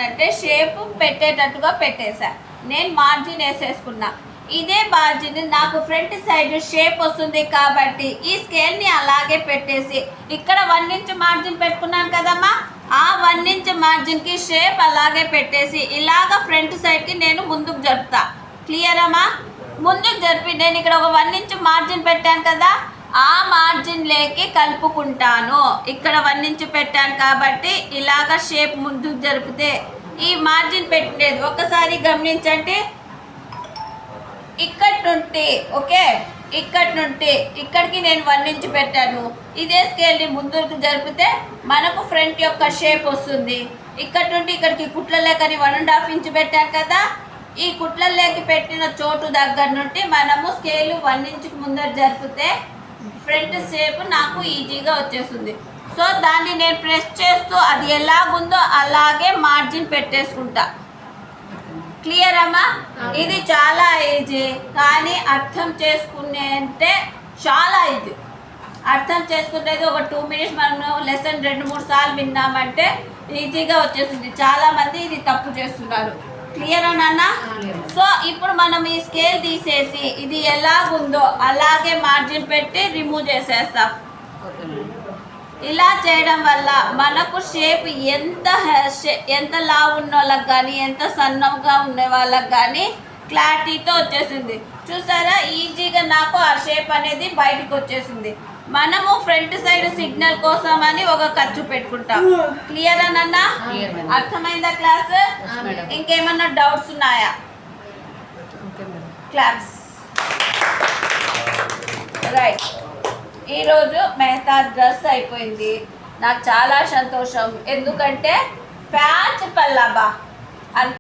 అంటే షేప్ పెట్టేటట్టుగా పెట్టేసా. నేను మార్జిన్ వేసేసుకున్నా. ఇదే మార్జిన్ నాకు ఫ్రంట్ సైడ్ షేప్ వస్తుంది కాబట్టి ఈ స్కేల్ని అలాగే పెట్టేసి ఇక్కడ 1 ఇంచ్ మార్జిన్ పెట్టుకున్నాను కదమ్మా, ఆ 1 ఇంచ్ మార్జిన్కి షేప్ అలాగే పెట్టేసి ఇలాగ ఫ్రంట్ సైడ్కి నేను ముందుకు జరుపుతా. క్లియర్ అమ్మా? ముందుకు జరిపి నేను ఇక్కడ ఒక 1 ఇంచ్ మార్జిన్ పెట్టాను కదా, ఆ మార్జిన్ లేకి కలుపుకుంటాను. ఇక్కడ 1 ఇంచ్ పెట్టాను కాబట్టి ఇలాగ షేప్ ముందుకు జరిపితే ఈ మార్జిన్ పెట్టలేదు. ఒకసారి గమనించండి. ఇక్కడి నుండి ఓకే, ఇక్కడి నుండి ఇక్కడికి నేను 1 ఇంచ్ పెట్టాను. ఇదే స్కేల్ని ముందుకు జరిపితే మనకు ఫ్రంట్ యొక్క షేప్ వస్తుంది. ఇక్కడి నుండి ఇక్కడికి కుట్ల లేకని 1.5 ఇంచ్ పెట్టాను కదా, ఈ కుట్ల లేకి పెట్టిన చోటు దగ్గర నుండి మనము స్కేల్ 1 ఇంచ్కి ముందర జరిపితే ఫ్రంట్ షేప్ నాకు ఈజీగా వచ్చేస్తుంది. సో దాన్ని నేను ప్రెస్ చేస్తూ అది ఎలాగుందో అలాగే మార్జిన్ పెట్టేసుకుంటా. క్లియర్ అమ్మా? ఇది చాలా ఈజీ, కానీ అర్థం చేసుకునే అంటే చాలా ఈజీ. అర్థం చేసుకునేది ఒక 2 మినిట్స్ మనం లెసన్ 2-3 సార్లు విన్నామంటే ఈజీగా వచ్చేస్తుంది. చాలామంది ఇది తప్పు చేస్తున్నారు. క్లియర్ నాన్న? సో ఇప్పుడు మనం ఈ స్కేల్ తీసేసి ఇది ఎలాగుందో అలాగే మార్జిన్ పెట్టి రిమూవ్ చేసేస్తాం. ఇలా చేయడం వల్ల మనకు షేప్ ఎంత లావు ఉన్న వాళ్ళకి కానీ ఎంత సన్నగా ఉండే వాళ్ళకి కానీ క్లారిటీతో వచ్చేసింది. చూసారా, ఈజీగా నాకు ఆ షేప్ అనేది బయటకు వచ్చేసింది. మనము ఫ్రంట్ సైడ్ సిగ్నల్ కోసం అని ఒక ఖర్చు పెట్టుకుంటాం. క్లియర్ అన్న? అర్థమైందా క్లాస్? ఇంకేమన్నా డౌట్స్ ఉన్నాయా? Class right. ఈరోజు మెహతా డ్రెస్ అయిపోయింది. నాకు చాలా సంతోషం, ఎందుకంటే ప్యాచ్ పల్లాబా